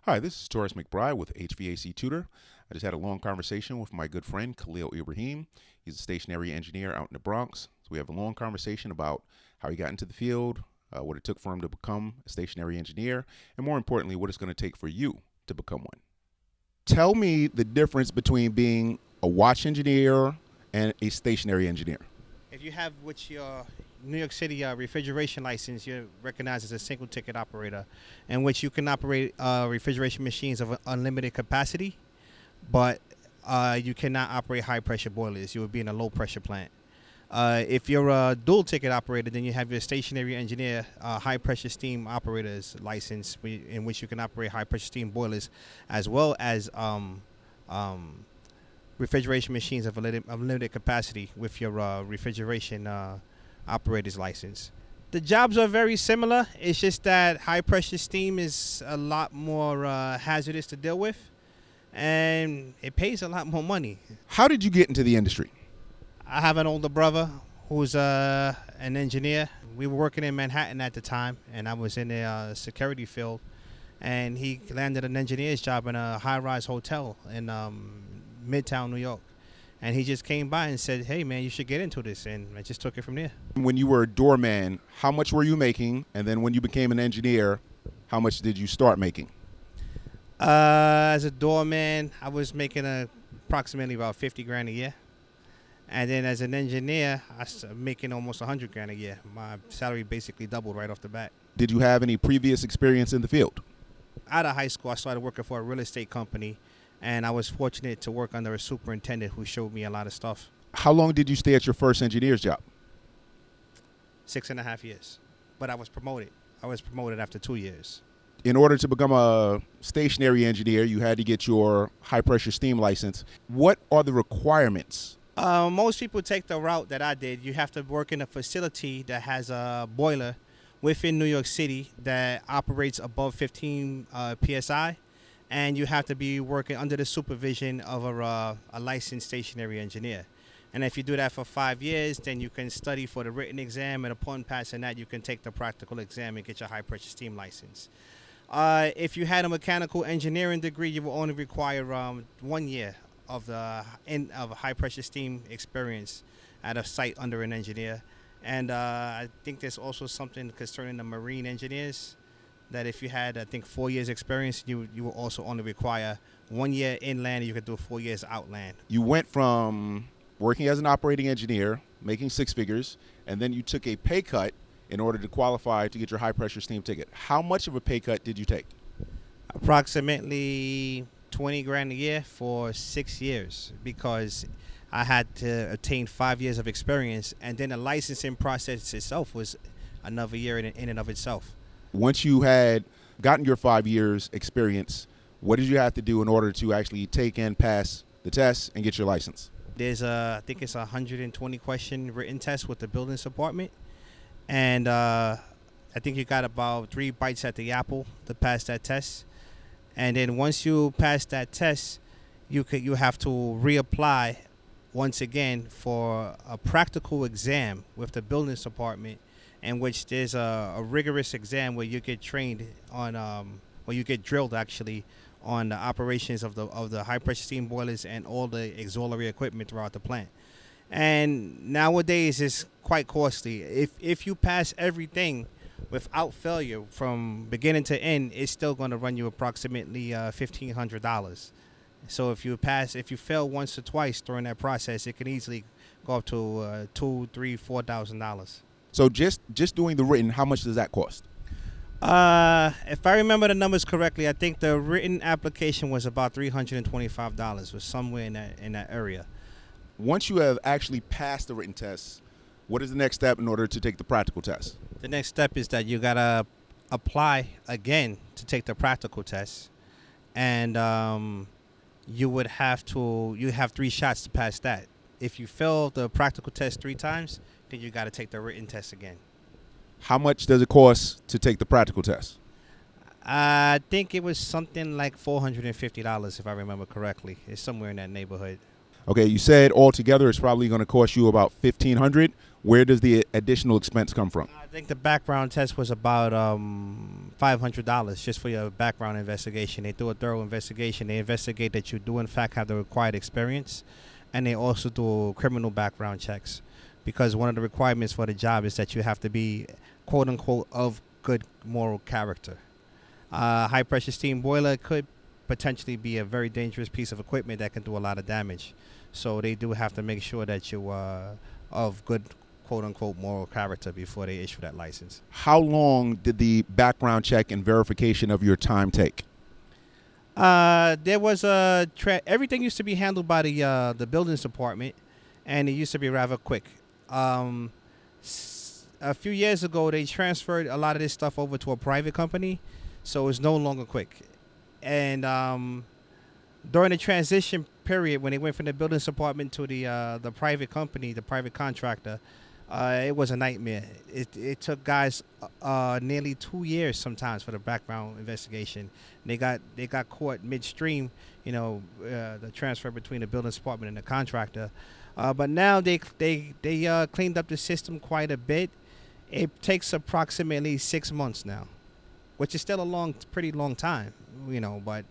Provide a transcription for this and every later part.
Hi, this is Taurus McBride with HVAC Tutor. I just had a long conversation with my good friend Khalyl Ibrahim. He's a stationary engineer out in the Bronx. So we have a long conversation about how he got into the field, what it took for him to become a stationary engineer, and more importantly, what it's going to take for you to become one. Tell me the difference between being a watch engineer and a stationary engineer. If you have which your New York City refrigeration license, you're recognized as a single ticket operator, in which you can operate refrigeration machines of unlimited capacity, but you cannot operate high pressure boilers. You would be in a low pressure plant. If you're a dual ticket operator, then you have your stationary engineer high pressure steam operator's license, in which you can operate high pressure steam boilers, as well as refrigeration machines of limited capacity with your refrigeration operator's license. The jobs are very similar. It's just that high pressure steam is a lot more hazardous to deal with, and it pays a lot more money. How did you get into the industry? I have an older brother who's an engineer. We were working in Manhattan at the time, and I was in the security field, and he landed an engineer's job in a high-rise hotel in Midtown, New York. And he just came by and said, "Hey, man, you should get into this." And I just took it from there. When you were a doorman, how much were you making? And then when you became an engineer, how much did you start making? As a doorman, I was making approximately about 50 grand a year. And then as an engineer, I was making almost 100 grand a year. My salary basically doubled right off the bat. Did you have any previous experience in the field? Out of high school, I started working for a real estate company, and I was fortunate to work under a superintendent who showed me a lot of stuff. How long did you stay at your first engineer's job? 6.5 years. But I was promoted. I was promoted after 2 years. In order to become a stationary engineer, you had to get your high-pressure steam license. What are the requirements? Most people take the route that I did. You have to work in a facility that has a boiler within New York City that operates above 15 PSI, and you have to be working under the supervision of a licensed stationary engineer. And if you do that for 5 years, then you can study for the written exam, and upon passing that, you can take the practical exam and get your high-pressure steam license. If you had a mechanical engineering degree, you will only require 1 year of a high-pressure steam experience at a site under an engineer. And I think there's also something concerning the marine engineers, that if you had, I think, 4 years experience, you will also only require 1 year inland, and you could do 4 years outland. You went from working as an operating engineer, making six figures, and then you took a pay cut in order to qualify to get your high-pressure steam ticket. How much of a pay cut did you take? Approximately 20 grand a year for 6 years, because I had to obtain 5 years of experience, and then the licensing process itself was another year in and of itself. Once you had gotten your 5 years experience, what did you have to do in order to actually take and pass the test and get your license? There's I think it's a 120 question written test with the buildings department, and I think you got about 3 bites at the apple to pass that test. And then once you pass that test, you have to reapply once again for a practical exam with the buildings department, in which there's a rigorous exam where you get trained on, where you get drilled actually on the operations of the high pressure steam boilers and all the auxiliary equipment throughout the plant. And nowadays it's quite costly. If you pass everything without failure from beginning to end, it's still going to run you approximately $1,500. So if you fail once or twice during that process, it can easily go up to $2,000, $3,000, $4,000. So just doing the written, how much does that cost? If I remember the numbers correctly, I think the written application was about $325, was somewhere in that area. Once you have actually passed the written test, what is the next step in order to take the practical test? The next step is that you gotta apply again to take the practical test, and you have 3 shots to pass that. If you fail the practical test 3 times, then you gotta take the written test again. How much does it cost to take the practical test? I think it was something like $450, if I remember correctly. It's somewhere in that neighborhood. Okay, you said altogether it's probably going to cost you about $1,500. Where does the additional expense come from? I think the background test was about $500 just for your background investigation. They do a thorough investigation. They investigate that you do in fact have the required experience, and they also do criminal background checks, because one of the requirements for the job is that you have to be quote unquote of good moral character. High pressure steam boiler could potentially be a very dangerous piece of equipment that can do a lot of damage. So they do have to make sure that you are of good quote unquote moral character before they issue that license. How long did the background check and verification of your time take? There was everything used to be handled by the buildings department, and it used to be rather quick. A few years ago, they transferred a lot of this stuff over to a private company, so it's no longer quick. And during the transition period, when they went from the buildings department to the private company, the private contractor, it was a nightmare. It took guys nearly 2 years sometimes for the background investigation. They got caught midstream, the transfer between the buildings department and the contractor. But now they cleaned up the system quite a bit. It takes approximately 6 months now, which is still a pretty long time, but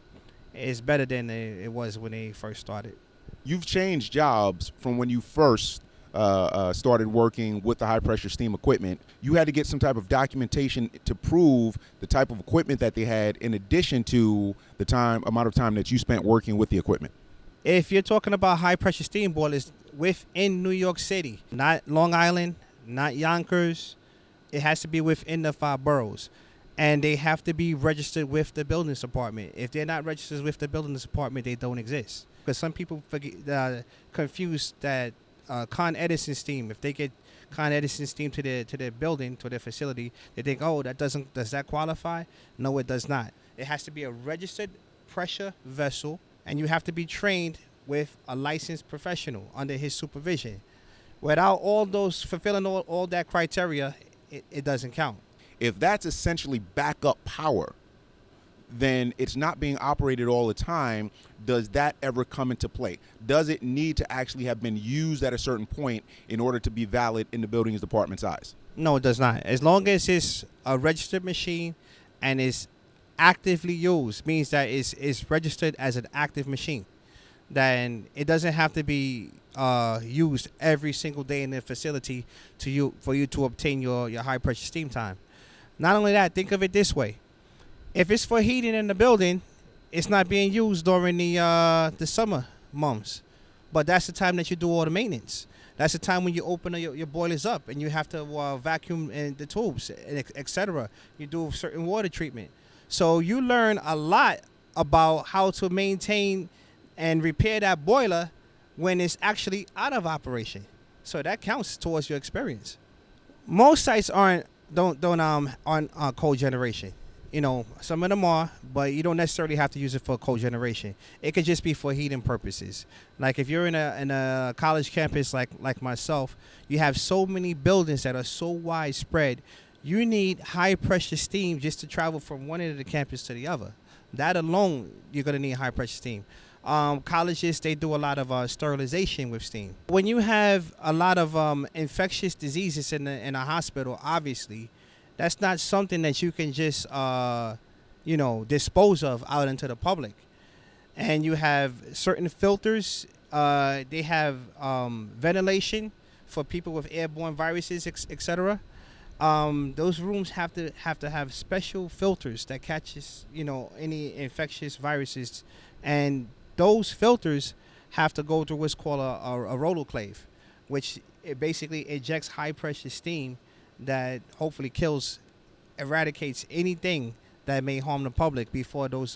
it's better than it was when they first started. You've changed jobs from when you first started working with the high pressure steam equipment. You had to get some type of documentation to prove the type of equipment that they had, in addition to the amount of time that you spent working with the equipment. If you're talking about high pressure steam boilers within New York City, not Long Island, not Yonkers, it has to be within the 5 boroughs. And they have to be registered with the buildings department. If they're not registered with the buildings department, they don't exist. Because some people confuse that Con Edison steam. If they get Con Edison steam to their building, to their facility, they think, oh, does that qualify? No, it does not. It has to be a registered pressure vessel, and you have to be trained with a licensed professional under his supervision. Without fulfilling all that criteria, it doesn't count. If that's essentially backup power, then it's not being operated all the time. Does that ever come into play? Does it need to actually have been used at a certain point in order to be valid in the buildings department's eyes? No, it does not. As long as it's a registered machine and is actively used, means that it's registered as an active machine, then it doesn't have to be used every single day in the facility for you to obtain your high pressure steam time. Not only that, think of it this way. If it's for heating in the building, it's not being used during the summer months. But that's the time that you do all the maintenance. That's the time when you open your boilers up and you have to vacuum in the tubes, etc. You do certain water treatment. So you learn a lot about how to maintain and repair that boiler when it's actually out of operation. So that counts towards your experience. Most sites aren't cold generation. Some of them are, but you don't necessarily have to use it for cold generation. It could just be for heating purposes. Like if you're in a college campus like myself, you have so many buildings that are so widespread. You need high pressure steam just to travel from one end of the campus to the other. That alone, you're gonna need high pressure steam. Colleges, they do a lot of sterilization with steam. When you have a lot of infectious diseases in a hospital, obviously, that's not something that you can just, dispose of out into the public. And you have certain filters. They have ventilation for people with airborne viruses, etc. Those rooms have to have special filters that catches, any infectious viruses, and those filters have to go through what's called a rotoclave, which it basically ejects high pressure steam that hopefully eradicates anything that may harm the public before those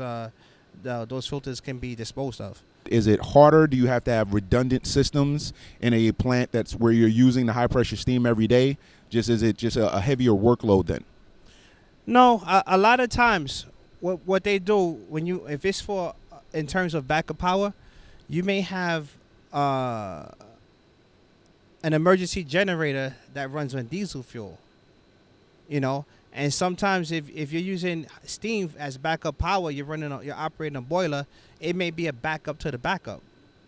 filters can be disposed of. Is it harder? Do you have to have redundant systems in a plant that's where you're using the high pressure steam every day? Is it just a heavier workload then? No, a lot of times what they do if it's for in terms of backup power, you may have an emergency generator that runs on diesel fuel, and sometimes if you're using steam as backup power, you're operating a boiler, it may be a backup to the backup.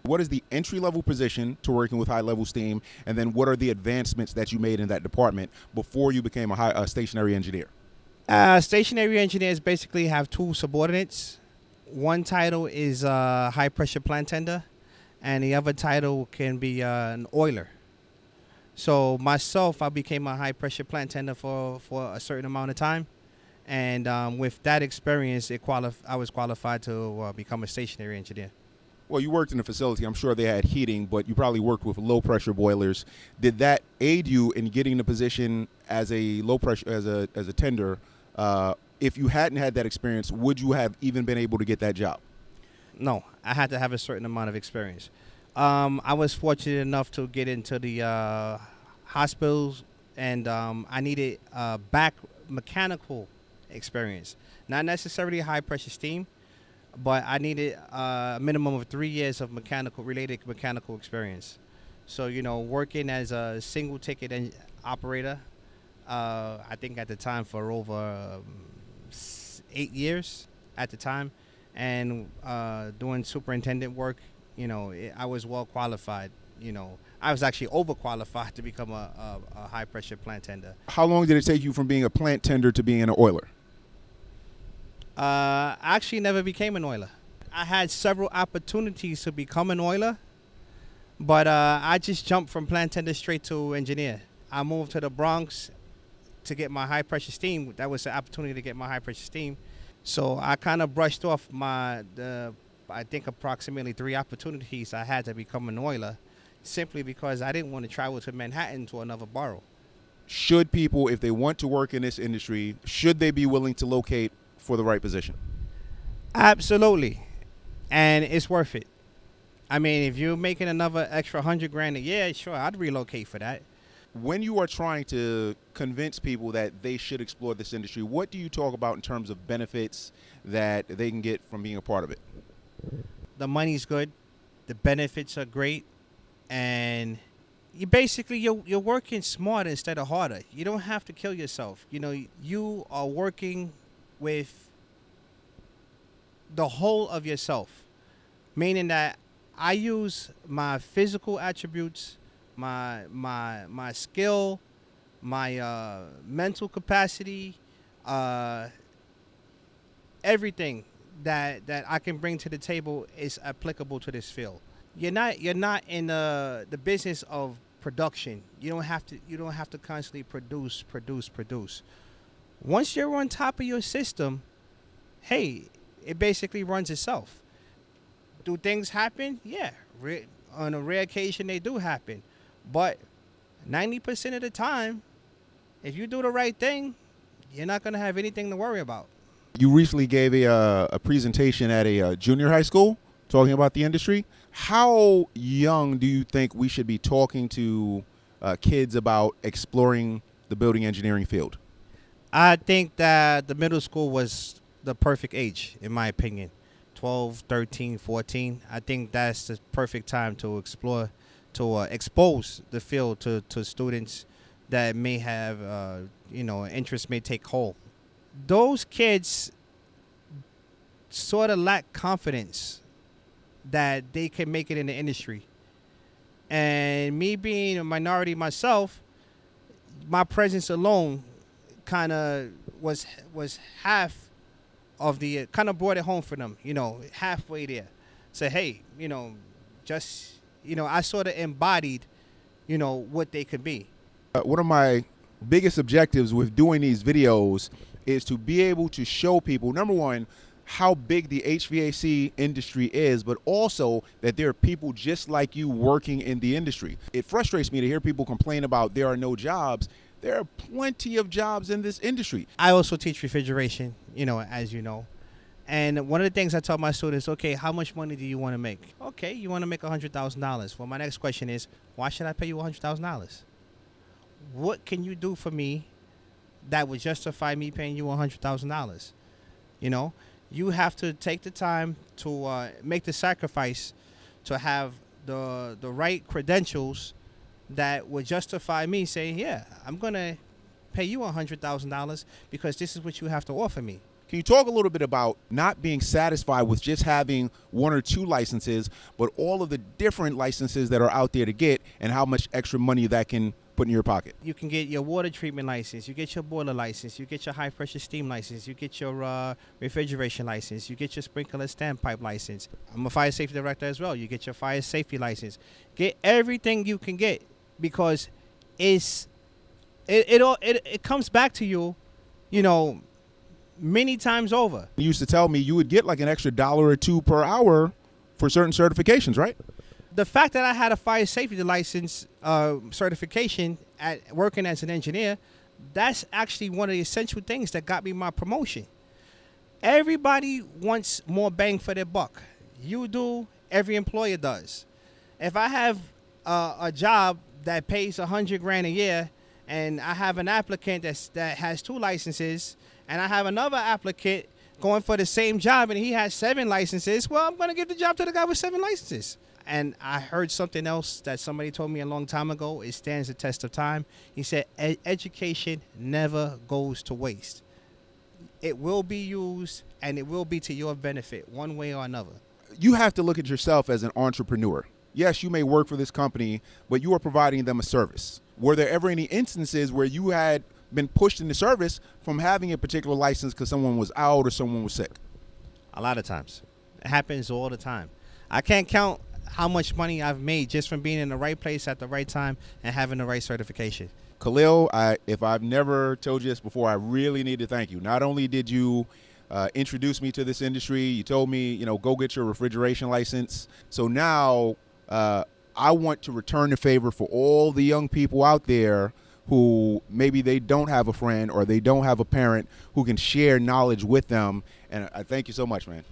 What is the entry-level position to working with high-level steam, and then what are the advancements that you made in that department before you became a stationary engineer? Stationary engineers basically have two subordinates. One title is high pressure plant tender, and the other title can be an oiler. So myself, I became a high pressure plant tender for a certain amount of time, and with that experience, I was qualified to become a stationary engineer. Well, you worked in a facility. I'm sure they had heating, but you probably worked with low-pressure boilers. Did that aid you in getting the position as a low-pressure as a tender? If you hadn't had that experience, would you have even been able to get that job? No, I had to have a certain amount of experience. I was fortunate enough to get into the hospitals, and I needed back mechanical experience, not necessarily high pressure steam, but I needed a minimum of 3 years of related mechanical experience. So, working as a single ticket operator, I think at the time for over 8 years at the time, and doing superintendent work, I was well qualified. I was actually overqualified to become a high pressure plant tender. How long did it take you from being a plant tender to being an oiler? I actually never became an oiler. I had several opportunities to become an oiler, but I just jumped from plant tender straight to engineer. I moved to the Bronx to get my high pressure steam. That was the opportunity to get my high pressure steam. So I kind of brushed off I think approximately 3 opportunities I had to become an oiler, simply because I didn't want to travel to Manhattan to another borough. Should people, if they want to work in this industry, should they be willing to locate for the right position? Absolutely. And it's worth it. I mean, if you're making another extra $100,000 a year, sure, I'd relocate for that. When you are trying to convince people that they should explore this industry, what do you talk about in terms of benefits that they can get from being a part of it? The money's good, the benefits are great, and you're working smarter instead of harder. You don't have to kill yourself. You are working with the whole of yourself, meaning that I use my physical attributes, my skill, my mental capacity, everything that I can bring to the table is applicable to this field. You're not in the business of production. You don't have to constantly produce. Once you're on top of your system, hey, it basically runs itself. Do things happen? Yeah, on a rare occasion they do happen, but 90% of the time, if you do the right thing, you're not going to have anything to worry about. You recently gave a presentation at a junior high school talking about the industry. How young do you think we should be talking to kids about exploring the building engineering field? I think that the middle school was the perfect age, in my opinion. 12, 13, 14. I think that's the perfect time to explore, to expose the field to students that may have, interest may take hold. Those kids sort of lack confidence that they can make it in the industry. And me being a minority myself, my presence alone kind of was half of the, kind of brought it home for them, halfway there. Say, hey, I sort of embodied, what they could be. One of my biggest objectives with doing these videos is to be able to show people, number one, how big the HVAC industry is, but also that there are people just like you working in the industry. It frustrates me to hear people complain about there are no jobs. There are plenty of jobs in this industry. I also teach refrigeration, as you know. And one of the things I tell my students, okay, how much money do you want to make? Okay, you want to make $100,000. Well, my next question is, why should I pay you $100,000? What can you do for me that would justify me paying you $100,000? You have to take the time to make the sacrifice to have the right credentials that would justify me saying, yeah, I'm going to pay you $100,000 because this is what you have to offer me. Can you talk a little bit about not being satisfied with just having 1 or 2 licenses, but all of the different licenses that are out there to get, and how much extra money that can put in your pocket? You can get your water treatment license, you get your boiler license, you get your high pressure steam license, you get your refrigeration license, you get your sprinkler standpipe license. I'm a fire safety director as well. You get your fire safety license. Get everything you can get, because it comes back to you, you know, many times over. You used to tell me you would get like an extra $1 or $2 per hour for certain certifications, right? The fact that I had a fire safety license certification at working as an engineer, that's actually one of the essential things that got me my promotion. Everybody wants more bang for their buck. You do, every employer does. If I have a job that pays $100,000 a year, and I have an applicant that has 2 licenses, and I have another applicant going for the same job and he has 7 licenses, well, I'm going to give the job to the guy with 7 licenses. And I heard something else that somebody told me a long time ago. It stands the test of time. He said, education never goes to waste. It will be used, and it will be to your benefit one way or another. You have to look at yourself as an entrepreneur. Yes, you may work for this company, but you are providing them a service. Were there ever any instances where you had been pushed into service from having a particular license because someone was out or someone was sick? A lot of times. It happens all the time. I can't count how much money I've made just from being in the right place at the right time and having the right certification. Khalyl, if I've never told you this before, I really need to thank you. Not only did you introduce me to this industry, you told me, go get your refrigeration license. So now I want to return the favor for all the young people out there who maybe they don't have a friend or they don't have a parent who can share knowledge with them. And I thank you so much, man.